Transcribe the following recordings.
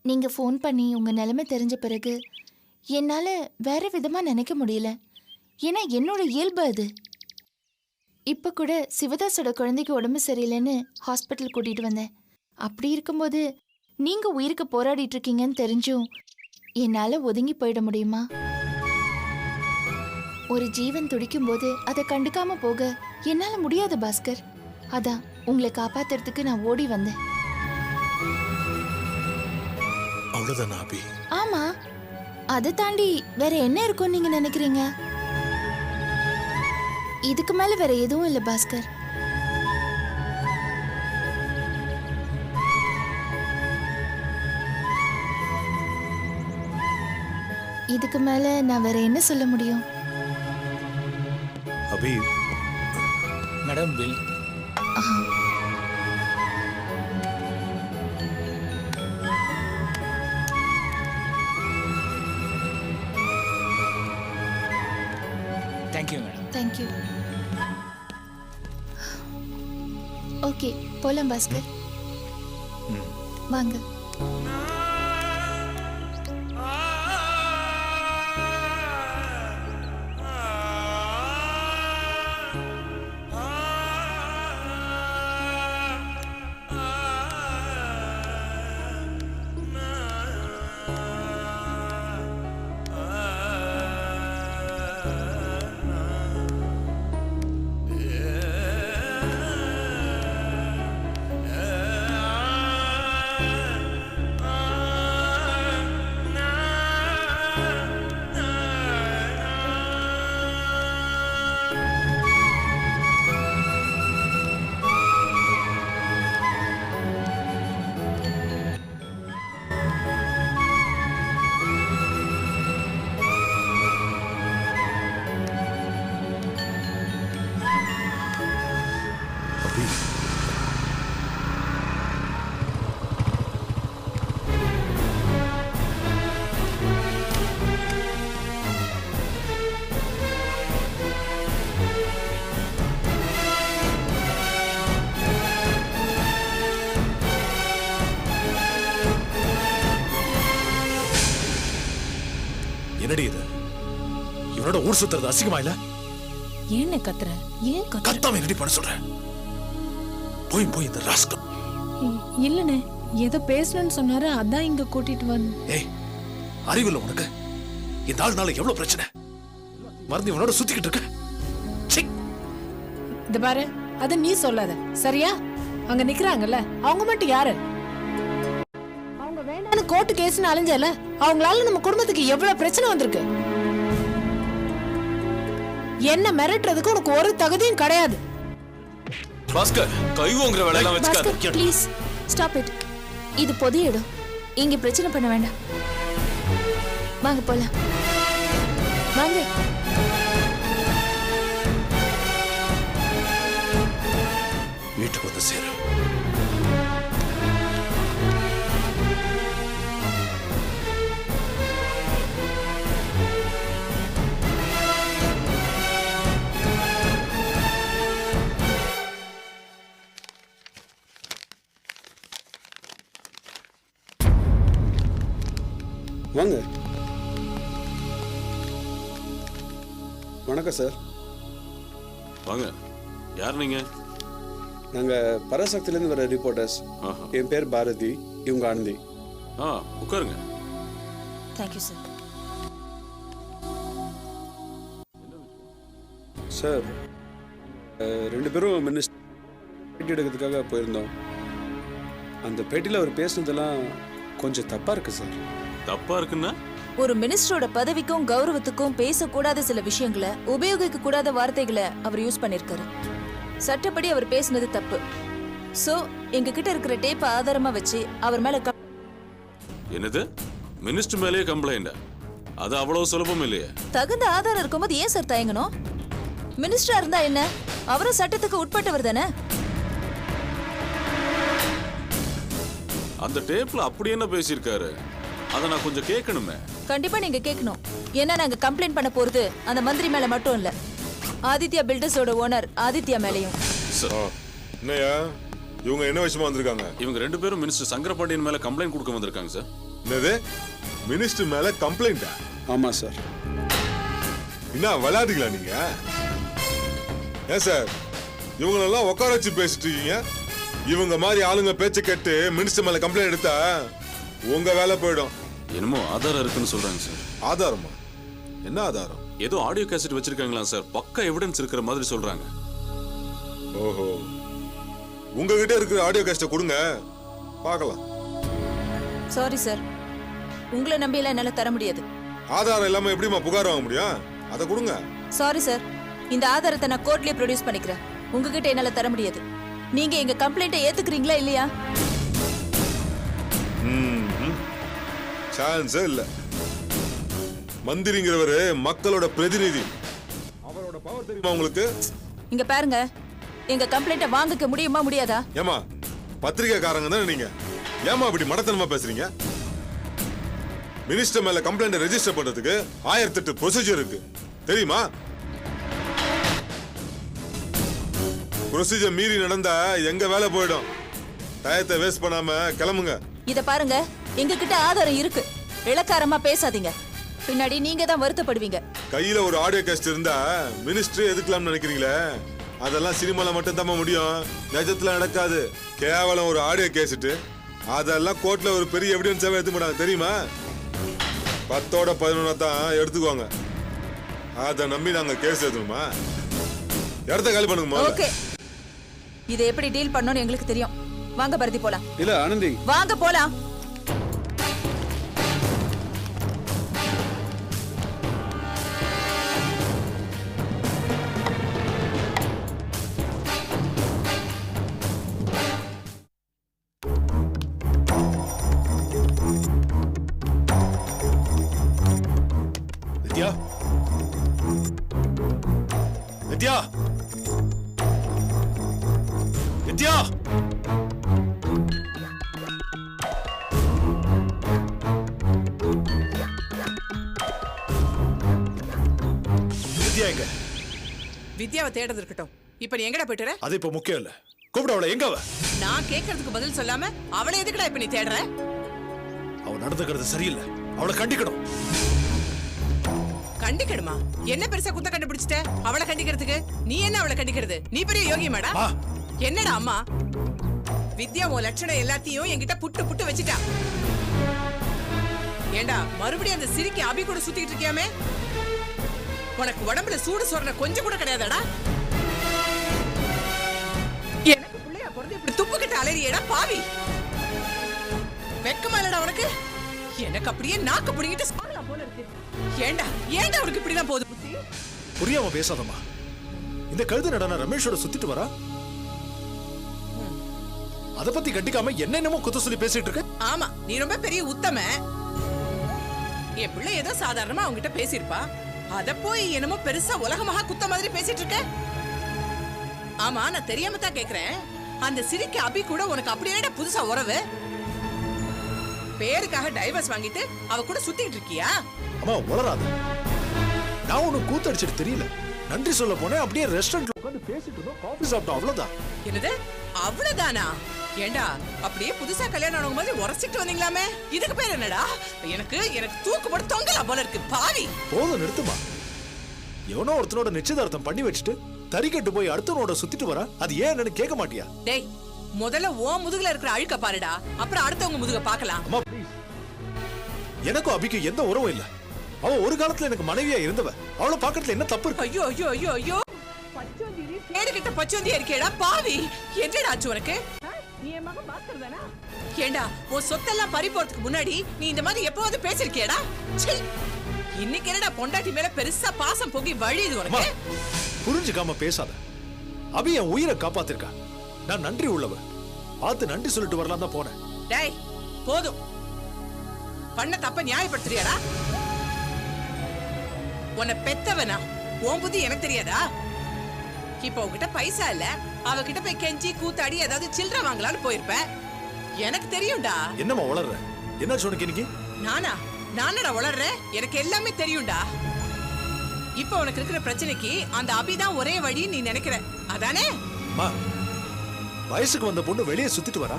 நீங்க ஃபோன் பண்ணி உங்க நிலைமை தெரிஞ்ச பிறகு என்னால வேற விதமா நினைக்க முடியல. ஏன்னா என்னோட இயல்பு அது. இப்ப கூட சிவதாஸோட குழந்தைக்கு உடம்பு சரியில்லைன்னு ஹாஸ்பிட்டல் கூட்டிட்டு வந்தேன். அப்படி இருக்கும்போது நீங்க உயிருக்கு போராடிட்டு இருக்கீங்கன்னு தெரிஞ்சும் என்னால ஒதுங்கி போயிட முடியுமா? ஒரு ஜீவன் துடிக்கும் போது அதை கண்டுக்காம போக என்னால முடியாது பாஸ்கர். அதான் உங்களை காப்பாத்துறதுக்கு நான் ஓடி வந்தேன். அவ்வளவுதான் அபி. ஆமா, அதை தாண்டி வேற என்ன இருக்கும் நீங்க நினைக்கிறீங்க? இதுக்கு மேல வேற எதுவும் இல்ல பாஸ்கர். இதுக்கு மேல நான் வேற என்ன சொல்ல முடியும்? Abhi, madam bill. Thank you madam. Thank you. Okay, போலாம் பாஸ்கர். வாங்க. அபி. என்னடி இது? இவனோட ஊர் சுத்துறது அசிங்கமா இல்ல? ஏன் கத்துற? ஏன் கத்துற? கத்தாம என்னடி பண்ண சொல்ற? போய் போய் இந்த ராஸ்கல். இல்லனே, ஏதோ பேசணும்னு சொன்னாரு, அதான் இங்க கூட்டிட்டு வந்து. ஏய், அறிவில்ல உனக்கு? இந்த ஆளுனால எவ்வளவு பிரச்சனை மறந்து இவனோட சுத்திக்கிட்டு இருக்க. சீ. இந்த பாரு, அத நீ சொல்லாத சரியா? அங்க நிக்கிறாங்கல்ல, அவங்க மட்டும் யாரு? அவங்க வேண்டான்னு கோர்ட்டு கேஸ்னு அலைஞ்சல, அவங்களால நம்ம குடும்பத்துக்கு எவ்வளவு பிரச்சனை வந்திருக்கு. என்ன மிரட்டுறதுக்கு உனக்கு ஒரு தகுதியும் கிடையாது. பாஸ்கர், கைவோங்கிற வேலையெல்லாம் பாஸ்கர், வச்சுக்காத. Please stop it. இது பொது இடம், இங்க பிரச்சனை பண்ண வேண்டாம். வாங்க போலாம். வாங்க. வீட்டுக்கு வந்து சேரு. வாங்க. வணக்கம் சார். வாங்க. யார் நீங்க? நாங்கள் பராசக்திலேருந்து வர ரிப்போர்ட்டர்ஸ். என் பேர் பாரதி, இவங்க ஆனந்தி. உட்காருங்க. Thank you sir. சார், ரெண்டு பேரும் மினிஸ்டர் பேட்டி எடுக்கிறதுக்காக போயிருந்தோம். அந்த பேட்டியில் அவர் பேசுனதெல்லாம் கொஞ்சம் தப்பாக இருக்கு சார். தப்பா இருக்குன்னா? ஒரு மினிஸ்டரோட பதவிக்கும் கௌரவத்துக்கும் பேசக்கூடாத சில விஷயங்களை, உபயோகிக்க கூடாத வார்த்தைகளை அவர் யூஸ் பண்ணிருக்காரு. சட்டப்படி அவர் பேசுனது தப்பு. சோ எங்க கிட்ட இருக்கிற டேப்பை ஆதாரமா வச்சு அவர் மேல என்னது? மினிஸ்டர் மேலேயே கம்ப்ளைண்ட்? அது அவ்வளவு சுலபம் இல்லையே. தகுந்த ஆதாரம் இருக்கும்போது ஏன் சார் தயங்கணும்? மினிஸ்டரா இருந்தா என்ன, அவரும் சட்டத்துக்கு உட்பட்டவர் தானே. அந்த டேப்ல அப்படி என்ன பேசியிருக்காரு? அதை நான் கொஞ்சம் கேட்கணுமே. கண்டிப்பா நீங்க கேட்கணும். ஏன்னா நாங்க கம்ப்ளைண்ட் பண்ண போறது அந்த மந்திரி மேல மட்டும் இல்ல, ஆதித்யா பில்டர்ஸோட ஓனர் ஆதித்யா மேலையும். என்னையா இவங்க என்ன விஷயமா வந்திருக்காங்க? இவங்க 2 பேரும் மினிஸ்டர் சங்கரபாண்டியன் மேல கம்ப்ளைண்ட் கொடுக்க வந்திருக்காங்க சார். என்னது, மினிஸ்டர் மேல கம்ப்ளைண்டா? ஆமாம் சார். என்ன விளையாடுங்களா நீங்க? ஏன் சார் இவங்களெல்லாம் உட்கார வச்சு பேசிட்டு இருக்கீங்க? இவங்க மாதிரி ஆளுங்க பேச்ச கேட்டு மினிஸ்டர் மேல கம்ப்ளைண்ட் எடுத்தா உங்க வேலை போயிடும். என்னமோ ஆதாரம் இருக்குன்னு சொல்றாங்க சார். ஆதாரமா? என்ன ஆதாரம்? ஏதோ ஆடியோ கேசட் வச்சிருக்காங்களா சார், பக்கா எவிடன்ஸ் இருக்கிற மாதிரி சொல்றாங்க. ஓஹோ, உங்ககிட்ட இருக்கிற ஆடியோ கேஸ்ட கொடுங்க பார்க்கலாம். சாரி சார், உங்களை நம்பியெல்லாம் என்னால தர முடியாது. ஆதாரம் இல்லாம எப்படிமா புகார் வாங்க முடியும்? அதை கொடுங்க. சாரி சார், இந்த ஆதாரத்தை நான் கோர்ட்லயே ப்ரொடியூஸ் பண்ணிக்கிறேன். உங்ககிட்ட என்னால தர முடியாது. நீங்க எங்க கம்ப்ளைண்ட்டை ஏத்துக்கிறீங்களா இல்லையா? சான்ஸே இல்ல. மந்திரிங்கிறவரு மக்களோட பிரதிநிதி. அவரோட பவர் தெரியுமா உங்களுக்கு? இங்க பாருங்க, எங்க கம்ப்ளைண்ட்டை வாங்கிக்க முடியுமா முடியாதா? ஏமா பத்திரிகைக்காரங்க தானே நீங்க, ஏமா இப்படி மடத்தனமா பேசுறீங்க? மினிஸ்டர் மேல கம்ப்ளைண்ட் ரெஜிஸ்டர் பண்றதுக்கு 1008 ப்ரொசீஜர் இருக்கு தெரியுமா? ப்ரொசீஜர் மீறி நடந்தா எங்க வேலை போயிடும். டயத்தை வேஸ்ட் பண்ணாம கிளம்புங்க. இத பாருங்க, எங்க கிட்ட ஆதாரம் இருக்கு. இளக்காரமா பேசாதீங்க, பின்னாடி நீங்க தான் வருத்தப்படுவீங்க. கையில ஒரு ஆடியோ கேஸ்ட் இருந்தா மினிஸ்டர் எதுக்கலாம்னு நினைக்கிறீங்களே? அதெல்லாம் சினிமால மட்டும் தான் முடியும், நிஜத்துல நடக்காது. கேவலம் ஒரு ஆடியோ கேஸ்ட், அதெல்லாம் கோர்ட்ல ஒரு பெரிய எவிடன்ஸாவே எடுத்து மாட்டாங்க தெரியுமா? 10ஓட 11 தான் எடுத்துக்குவாங்க. அதை நம்பி நாங்க கேஸ் எடுத்துணுமா? இடத்த காலி பண்ணுங்க. ஓகே, இதை எப்படி டீல் பண்ணணும்னு எங்களுக்கு தெரியும். வாங்க பரதி போலாம். இல்ல ஆனந்தி, வாங்க போலாம். வித்யா, வித்யா, வித்யா, வித்யா எங்க? வித்யாவை தேடுறது இருக்கட்டும். இப்ப நீ எங்கடா போயிட்டு? அது இப்ப முக்கியம் இல்ல. கூப்பிட அவளை. எங்க அவ? நான் கேட்கறதுக்கு பதில் சொல்லாம அவளை எதுக்குடா இப்ப நீ தேடுற? அவ நடந்துக்கிறது சரியில்லை, அவளை கண்டிக்கணும். கண்டிக்கணுமா? என்ன பெருசா குத்த கண்டுபிடிச்சிட்ட அவளை கண்டிக்கிறதுக்கு? நீ என்ன அவளை கண்டிக்கிறது? நீ பெரிய யோகி மேடா? என்னடா அம்மா, வித்யா உன் லட்சணம் எல்லாத்தையும் என்கிட்ட புட்டு புட்டு வச்சுட்டா. ஏண்டா மறுபடியும் அந்த சிரிக்கி அபி கூட சுத்திக்கிட்டு இருக்கியாமே? உனக்கு உடம்புல சூடு சொரண கொஞ்சம் கூட கிடையாதாடா? எனக்கு பிள்ளையா பிறந்து இப்படி துப்புக்கிட்டு அலறியடா பாவி. வெக்கமா இல்லடா உனக்கு? எனக்கு அப்படியே நாக்கு பிடிங்கிட்டு சாகலாம் போல இருக்கு. ஏண்டா ஏண்டா உனக்கு இப்படிலாம் போகுது புத்தி? புரியாம பேசாதம்மா. இந்த கழுது நடன ரமேஷோட சுத்திட்டு வரா, அத பத்தி கட்டிக்காம என்னென்னமோ குத்த சொல்லி பேசிட்டு இருக்க. ஆமா, நீ ரொம்ப பெரிய உத்தம. என் பிள்ளை ஏதோ சாதாரணமா அவங்கிட்ட பேசிருப்பா, அத போய் என்னமோ பெருசா உலகமாக குத்த மாதிரி பேசிட்டு இருக்க. ஆமா, நான் தெரியாம தான் கேக்குறேன். அந்த சிரிக்க அபி கூட உனக்கு அப்படியே புதுசா உறவு? பேருக்காக டைவர்ஸ் வாங்கிட்டு அவ கூட சுத்திட்டு இருக்கியா? அம்மா உளராத. நான் உனக்கு கூத்தடிச்சிட்டு தெரியல. நன்றி சொல்ல போனேன், அப்படியே ரெஸ்டாரண்ட்ல உட்கார்ந்து பேசிட்டு இருந்தோம், காஃபி சாப்பிட்டோம், அவ்வளவுதான். என்னது அவ்வளவுதானா? ஏண்டா அப்படியே புதுசா கல்யாணம் ஆனவங்க மாதிரி உரசிட்டு வந்தீங்களாமே, இதுக்கு பேர் என்னடா? எனக்கு எனக்கு தூக்கு போட்டு தொங்கலாம் போல இருக்கு பாவி. போதும், நிறுத்துமா. எவனோ ஒருத்தனோட நிச்சயதார்த்தம் பண்ணி வச்சுட்டு தறிக்கட்டு போய் அடுத்தவனோட சுத்திட்டு வர, அது ஏன் என்னன்னு கேட்க மாட்டியா? டேய், முதல்ல ஓ முதுகுல இருக்கிற அழுக்க பாருடா, அப்புறம் அடுத்தவங்க முதுக பார்க்கலாம். அம்மா ப்ளீஸ். எனக்கும் அபிக்கு எந்த உறவும் இல்ல. அவ ஒரு காலத்துல எனக்கு மனைவியா இருந்தவ. அவளை பாக்கிறதுல என்ன தப்பு இருக்கு? ஐயோ ஐயோ ஐயோ ஐயோ, கேடுகிட்ட பச்சோந்தியா இருக்கேடா பாவி. என்னடா ஆச்சு உனக்கு? நீ என் மகன் பாஸ்கர் தானா? ஏண்டா உன் சொத்தெல்லாம் பறி போறதுக்கு முன்னாடி நீ இந்த மாதிரி எப்பவாவது பேசிருக்கியடா? இன்னைக்கு என்னடா பொண்டாட்டி மேல பெருசா பாசம் பொங்கி வழியுது உனக்கு? புரிஞ்சுக்காம பேசாத. அபி என் உயிரை காப்பாத்திருக்கா. நான் நன்றி உள்ளவ. பார்த்து நன்றி சொல்லிட்டு வரலாம் தான் போனேன். டேய் போதும், பண்ண தப்ப நியாயப்படுத்துறியாடா? உன்னை பெத்தவனா? உன் புத்தி எனக்கு தெரியாதா? இப்ப உன்கிட்ட பைசா இல்ல, அவகிட்ட போய் கெஞ்சி கூத்தாடி ஏதாவது சில்லறை வாங்கலாம்னு போயிருப்ப. எனக்கு தெரியும்டா. என்னம்மா வளர்ற? என்ன சொன்னக்கு இன்னைக்கு? நானடா வளர்றேன், எனக்கு எல்லாமே தெரியும்டா. இப்ப உனக்கு இருக்கிற பிரச்சனைக்கு அந்த அபிதான் ஒரே வழி நீ நினைக்கிற, அதானே? வயசுக்கு வந்த பொண்ணு வெளியே சுத்திட்டு வரா,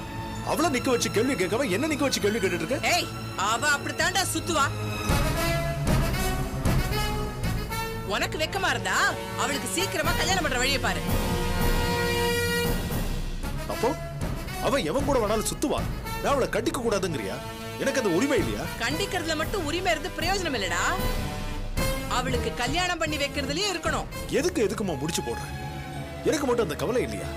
அவள நிக்க வச்சு கேள்வி கேட்காம என்ன நிக்க வச்சு கேள்வி கேட்டுட்டு இருக்க? ஏய், அவ அப்படித்தாண்டா சுத்துவா. உனக்கு வெக்கமா இருந்தா அவளுக்கு சீக்கிரமா கல்யாணம் பண்ற வழியை பாரு. அப்போ அவ எவன் கூட வேணாலும் சுத்துவா, நான் அவளை கட்டிக்க கூடாதுங்கறியா? எனக்கு அந்த உரிமை இல்லையா? கண்டிக்கிறதுல மட்டும் உரிமை இருந்து பிரயோஜனம் இல்லடா, அவளுக்கு கல்யாணம் பண்ணி வைக்கிறதுலயே இருக்கணும். எதுக்குமா முடிச்சு போடுறேன்? எனக்கு மட்டும் அந்த கவலை இல்லையா?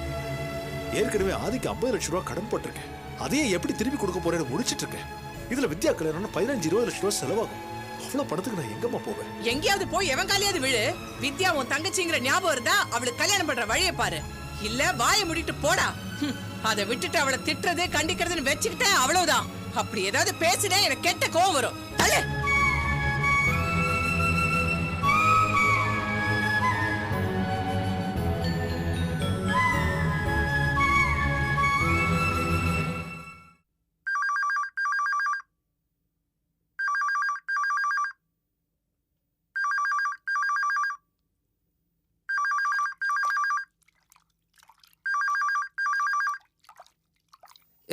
ஏற்கனவே ஆதிக்கு 50 லட்சம் ரூபாய் கடன் போட்டிருக்கேன், அதையே எப்படி திருப்பி கொடுக்க போறேன்னு முடிச்சிட்டு இருக்கேன். இதுல வித்யா கல்யாணம்னா 15-20 லட்சம் ரூபாய் செலவாகும். அவ்வளவு பணத்துக்கு நான் எங்கம்மா போவேன்? எங்கேயாவது போய் எவன் காலியாவது விழு. வித்யா உன் தங்கச்சிங்கிற ஞாபகம் இருந்தா அவளுக்கு கல்யாணம் பண்ற வழியை பாரு, இல்ல வாயை முடிட்டு போடா. அதை விட்டுட்டு அவளை திட்டுறது கண்டிக்கிறதுன்னு வச்சுக்கிட்ட அவ்வளவுதான். அப்படி ஏதாவது பேசினா எனக்கு கெட்ட கோவம் வரும். தள்ளு.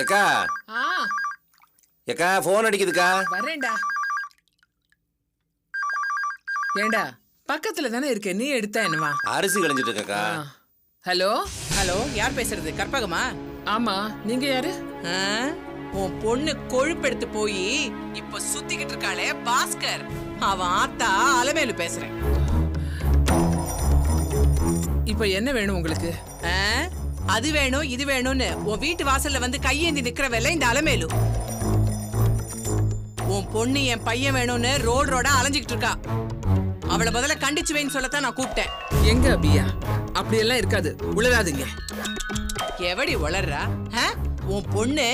ஏக்கா ஏக்கா போன் அடிக்குதுக்கா. வரேன்டா. ஏண்டா பக்கத்துல தானே இருக்க, நீ எடுத்தா என்னவா? அரிசி களைஞ்சிட்டு இருக்கக்கா. ஹலோ ஹலோ, யார் பேசுறது? கற்பகமா? ஆமா, நீங்க யாரு? உன் பொண்ணு கொழுப்பெடுத்து போய் இப்ப சுத்திக்கிட்டு இருக்காளே பாஸ்கர், அவன் ஆத்தா அலமேலு பேசுறேன். இப்ப என்ன வேணும் உங்களுக்கு? அது வேணும் இது வேணும்னு உன் வீட்டு வாசல்ல வந்து கையேந்தி நிக்கிற வேலை இந்த அலமேலு. உன் பொண்ணு என் பையன் வேணும்னு ரோடா அலைஞ்சுக்கிட்டு இருக்கா. அவளை முதல்ல கண்டிச்சு வைன்னு சொல்லத்தான் நான் கூப்பிட்டேன். எங்க அபியா? அப்படி எல்லாம் இருக்காது, உளறாதீங்க. எவடி வளர்றா? உன் பொண்ணு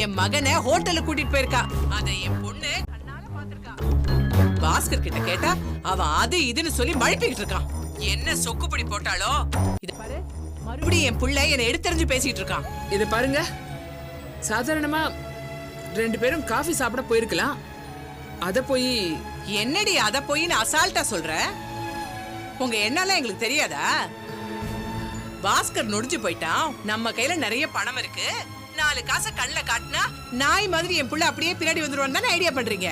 என் மகனை ஹோட்டலுக்கு கூட்டிட்டு போயிருக்கா, அத என் பொண்ணு கண்ணால பாத்திருக்கா. பாஸ்கர் கிட்ட கேட்டா அவன் அது இதுன்னு சொல்லி மழுப்பிக்கிட்டு இருக்கான். என்ன சொக்குப்படி போட்டாலோ இத பாரு, மறுபடியும் என் புள்ள என்னை எடுத்தறிஞ்சு பேசிட்டு இருக்கான். இத பாருங்க, சாதாரணமா 2 பேரும் காஃபி சாப்பிட போயிருக்கலாம், அத போய் என்னடி அத போய் அசால்ட்டா சொல்ற? உங்க எண்ணெல்லாம் எங்களுக்கு தெரியாதா? பாஸ்கர் நொடிஞ்சு போயிட்டான், நம்ம கையில நிறைய பணம் இருக்கு, 4 காசை கண்ணுல காட்டினா நாய் மாதிரி என் புள்ள அப்படியே பின்னாடி வந்துருவான்னு தானே ஐடியா பண்றீங்க.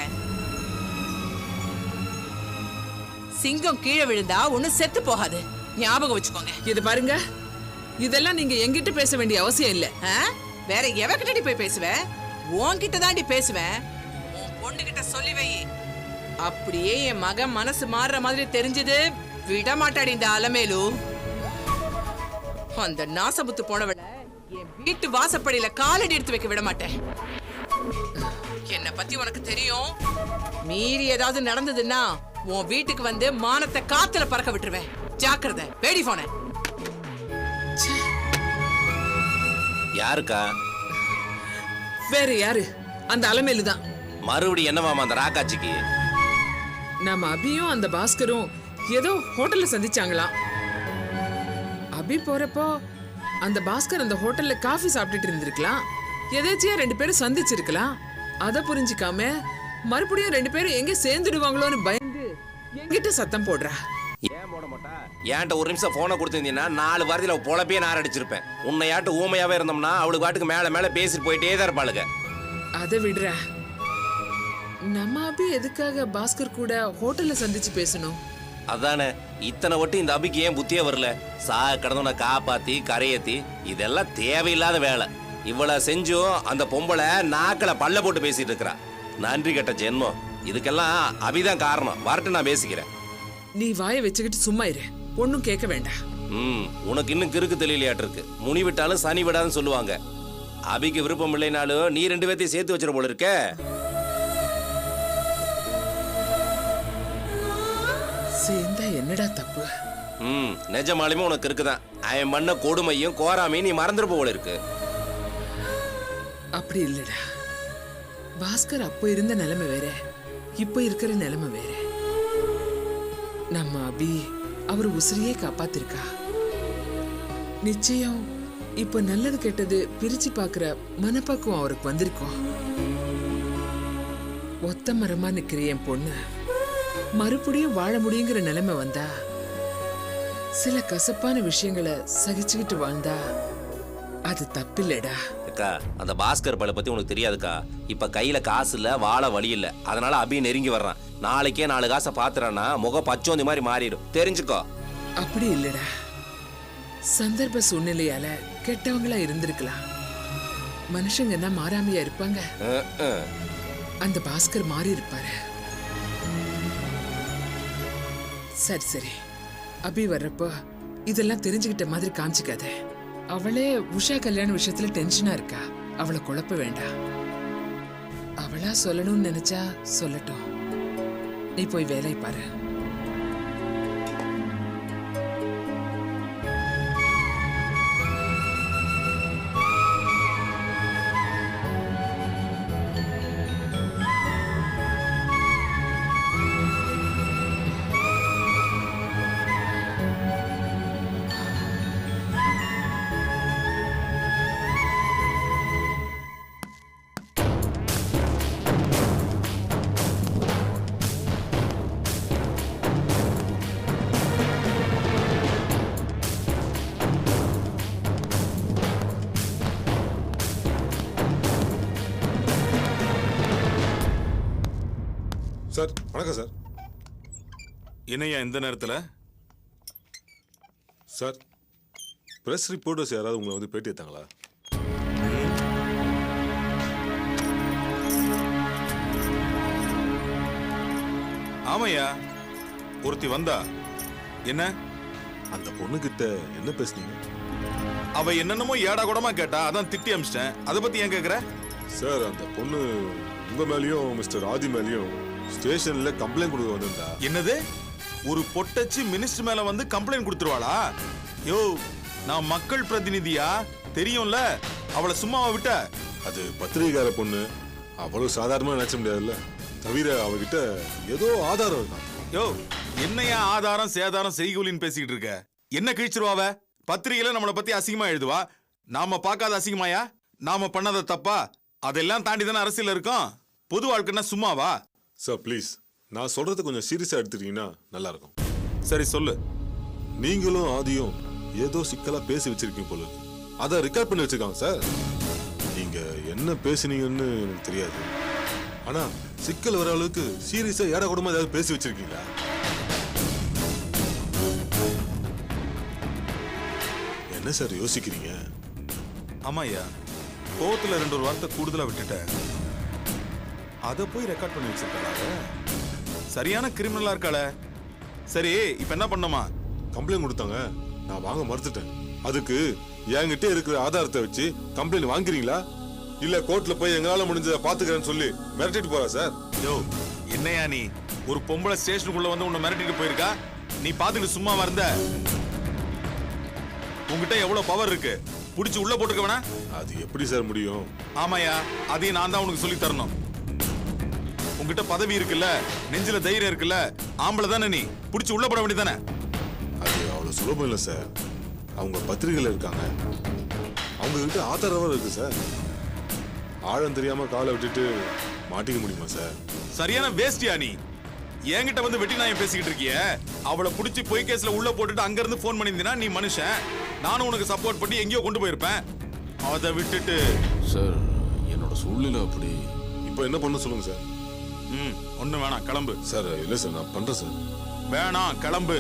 சிங்கம் கீழே விழுந்தா ஒண்ணு செத்து போகாது, ஞாபகம் வச்சுக்கோங்க. இது பாருங்க, இதெல்லாம் நீங்க என்கிட்ட பேச வேண்டிய அவசியம் இல்ல. வேற எவகிட்ட போய் பேசுவேன்? உன்கிட்ட தாண்டி பேசுவேன். உன் பொண்ணு கிட்ட சொல்லி வை. அப்படியே என் மகன் மனசு மாறுற மாதிரி தெரிஞ்சது விட மாட்டாடி இந்த அலமேலு. அந்த நாசபுத்து போனவள என் வீட்டு வாசப்படியில காலடி எடுத்து வைக்க விட மாட்டேன். என்ன பத்தி உனக்கு தெரியும், மீறி ஏதாவது நடந்ததுன்னா உன் வீட்டுக்கு வந்து மானத்தை காத்துல பறக்க விட்டுருவேன். ஜாக்கிரதை, வேடி போன. யாருக்கா? வேற யாரு? அந்த அலமேலு தான். மறுபடியும் என்னவாமா அந்த ராக்காச்சிக்கு? நம்ம அபியும் அந்த பாஸ்கரும் ஏதோ ஹோட்டல்ல சந்திச்சாங்களாம். அபி போறப்போ அந்த பாஸ்கர் அந்த ஹோட்டல்ல காஃபி சாப்பிட்டுட்டு இருந்திருக்கலாம், எதாச்சியா 2 பேரும் சந்திச்சிருக்கலாம். அத புரிஞ்சுக்காம மறுபடியும் 2 பேரும் எங்க சேர்ந்துடுவாங்களோன்னு பயந்து என்கிட்ட சத்தம் போடுறா. ஏன் போட மாட்டா? ஏன்ட்ட ஒரு நிமிஷம் போனை கொடுத்திருந்தீங்கன்னா 4 வாரத்தில் பொழப்பே நார் அடிச்சிருப்பேன். உன்னையாட்டு ஊமையாவே இருந்தோம்னா அவளுக்கு பாட்டுக்கு மேல மேல பேசிட்டு போயிட்டே தான் இருப்பாளுங்க. அதை விடுற, நம்ம அபி எதுக்காக பாஸ்கர் கூட ஹோட்டல்ல சந்திச்சு பேசணும்? அதானே இத்தனை வட்டி இந்த அபிக்கு ஏன் புத்தியே வரல? கடந்தவனை காப்பாத்தி கரையேத்தி, இதெல்லாம் தேவையில்லாத வேலை. இவ்வளவு செஞ்சும் அந்த பொம்பளை நாக்களை பல்ல போட்டு பேசிட்டு இருக்கிறா. நன்றி கெட்ட ஜென்மம். இதுக்கெல்லாம் அபிதான் காரணம். வரட்டு நான் பேசிக்கிறேன். நீ வாயை வச்சுக்கிட்டு சும்மா இரு, ஒன்னும் கேட்க வேண்டாம். உனக்கு இன்னும் கிறுக்கு தெரியலையாட்டு இருக்கு. முனி விட்டாலும் சனி விடாதுன்னு சொல்லுவாங்க. அபிக்கு விருப்பம் இல்லைனாலும் நீ 2 பேர்த்தையும் சேர்த்து வச்சிட போல இருக்க. சேர்ந்தா என்னடா தப்பு? நிஜமாலுமே உனக்கு இருக்குதான். அவன் மண்ண கொடுமையும் கோராமையும் நீ மறந்துட போல இருக்கு. அப்படி இல்லடா, பாஸ்கர் அப்போ இருந்த நிலைமை வேற, இப்ப இருக்கிற நிலைமை வேற. நம்ம அபி அவர் உசிரியே காப்பாத்திருக்கா. நிச்சயம் இப்ப நல்லது கெட்டது பிரிச்சு பாக்குற மனப்பக்குவம் அவருக்கு வந்திருக்கும். ஒத்த மரமா நிக்கிற என் பொண்ணு மறுபடியும் வாழ முடியுங்கிற நிலைமை வந்தா, சில கசப்பான விஷயங்களை சகிச்சுக்கிட்டு வாழ்ந்தா அது தப்பில்லடா. அக்கா அந்த பாஸ்கர் பல பத்தி உனக்கு தெரியாதுக்கா. இப்ப கையில காசு இல்ல, வாழ வழி இல்ல. அதனால அபி நெருங்கி வர்றான். நாளைக்கே 4 காசை பாத்துறான்னா முகம் பச்சோந்தி மாதிரி மாறிடும், தெரிஞ்சுக்கோ. அப்படி இல்லடா, சந்தர்ப்ப சூழ்நிலையால கெட்டவங்களா இருந்திருக்கலாம். மனுஷங்கன்னா மாறாமையா இருப்பாங்க. அந்த பாஸ்கர் மாறி இருப்பாரு. சரி சரி, அபி வர்றப்போ இதெல்லாம் தெரிஞ்சுக்கிட்ட மாதிரி காமிச்சிக்காத. அவளே உஷா கல்யாண விஷயத்துல டென்ஷனா இருக்கா. அவளை குழப்ப வேண்டாம். அவளா சொல்லணும்னு நினைச்சா சொல்லட்டும். நீ போய் வேலையை பாரு. சார் வணக்கம் சார். என்னையா இந்த நேரத்துல? சார் பிரஸ் ரிப்போர்ட்டர்ஸ் யாராவது உங்களை வந்து பேட்டி எடுத்தாங்களா? ஆமையா, ஒருத்தி வந்தா. என்ன? அந்த பொண்ணுகிட்ட என்ன பேசுனீங்க? அவ என்னென்னமோ ஏடா கூடமா கேட்டா, அதான் திட்டி அமிச்சிட்டேன். அதை பத்தி ஏன் கேக்குற? சார் அந்த பொண்ணு உங்க மேலயும் மிஸ்டர் ஆதி மேலயும் ஸ்டேஷன்ல கம்ப்ளைண்ட் கொடுக்க வந்திருந்தா. என்னது? ஒரு பொட்டச்சி மினிஸ்டர் மேல வந்து கம்ப்ளைண்ட் கொடுத்துருவாளா? யோ, நான் மக்கள் பிரதிநிதியா, தெரியும்ல. அவளை சும்மாவா விட்ட? அது பத்திரிகைக்கார பொண்ணு, அவ்வளவு சாதாரணமா நினைச்ச முடியாதுல்ல. தவிர அவகிட்ட ஏதோ ஆதாரம் இருக்கா. யோ, என்னையா ஆதாரம் சேதாரம் செய்கூலின்னு பேசிக்கிட்டு இருக்க? என்ன கிழிச்சிருவாவ? பத்திரிகையில நம்மளை பத்தி அசிங்கமா எழுதுவா. நாம பார்க்காத அசிங்கமாயா? நாம பண்ணாத தப்பா? அதெல்லாம் தாண்டி தானே அரசியல் இருக்கும். பொது வாழ்க்கைன்னா சும்மாவா? சார் ப்ளீஸ், நான் சொல்றது கொஞ்சம் சீரியஸா எடுத்துட்டீங்கன்னா நல்லா இருக்கும். சரி சொல்லு. நீங்களும் ஆதியும் ஏதோ சிக்கலா பேசி வச்சிருக்கீங்க போல இருக்கு. அதை ரெக்கார்ட் பண்ணி வச்சிருக்காங்க சார். நீங்க என்ன பேசுனீங்கன்னு எனக்கு தெரியாது. ஆனா சிக்கல் வர அளவுக்கு சீரியஸா ஏட கூடமா ஏதாவது பேசி வச்சிருக்கீங்களா? என்ன சார் யோசிக்கிறீங்க? ஆமாய்யா, கோவத்துல 2 வார்த்தை கூடுதலா விட்டுட்டேன். அதை போய் ரெக்கார்ட் பண்ணி வச்சிருக்காளா? சரியான கிரிமினலா இருக்காள. சரி, இப்ப என்ன பண்ணோமா? கம்ப்ளைண்ட் கொடுத்தாங்க, நான் வாங்க மறுத்துட்டேன். அதுக்கு என்கிட்ட இருக்கிற ஆதாரத்தை வச்சு கம்ப்ளைண்ட் வாங்குறீங்களா, இல்ல கோர்ட்ல போய் எங்களால முடிஞ்சதை பாத்துக்கிறேன்னு சொல்லி மிரட்டிட்டு போறா சார்? யோ, என்னையா நீ? ஒரு பொம்பளை ஸ்டேஷனுக்குள்ள வந்து உன்னை மிரட்டிட்டு போயிருக்கா, நீ பாத்துக்கிட்டு சும்மா வந்த? உங்ககிட்ட எவ்வளவு பவர் இருக்கு? புடிச்சு உள்ள போட்டுக்க வேணா? அது எப்படி சார் முடியும்? ஆமாயா, அதையும் நான் தான் உனக்கு சொல்லி தரணும். உங்ககிட்ட பதவி இருக்குல்ல, நெஞ்சில தைரியம் இருக்குல்ல, ஆம்பளை தானே நீ, புடிச்சு உள்ள போட வேண்டியதானே? அது அவ்வளவு சுலபம் இல்லை சார். அவங்க பத்திரிகையில இருக்காங்க, அவங்க கிட்ட ஆதரவா இருக்கு சார். ஆழம் தெரியாம காலை விட்டுட்டு மாட்டிக்க முடியுமா சார்? சரியான வேஸ்டியா நீ. என்கிட்ட வந்து வெட்டி நாயம் பேசிக்கிட்டு இருக்கிய. அவளை புடிச்சு பொய் கேஸ்ல உள்ள போட்டுட்டு அங்க இருந்து போன் பண்ணியிருந்தீனா நீ மனுஷன். நானும் உனக்கு சப்போர்ட் பண்ணி எங்கேயோ கொண்டு போயிருப்பேன். அதை விட்டுட்டு சார், என்னோட சூழ்நிலை அப்படி. இப்போ என்ன பண்ண சொல்லுங்க சார். ஒண்ணு வேணாம், கிளம்பு. சார் இல்லை சார், நான் பண்றேன் சார். வேணாம், கிளம்பு.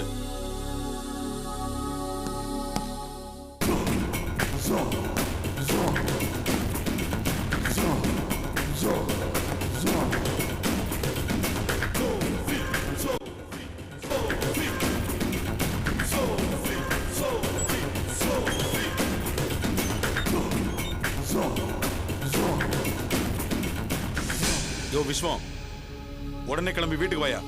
யோ விஸ்வம், உடனே கிளம்பி வீட்டுக்கு வாயா.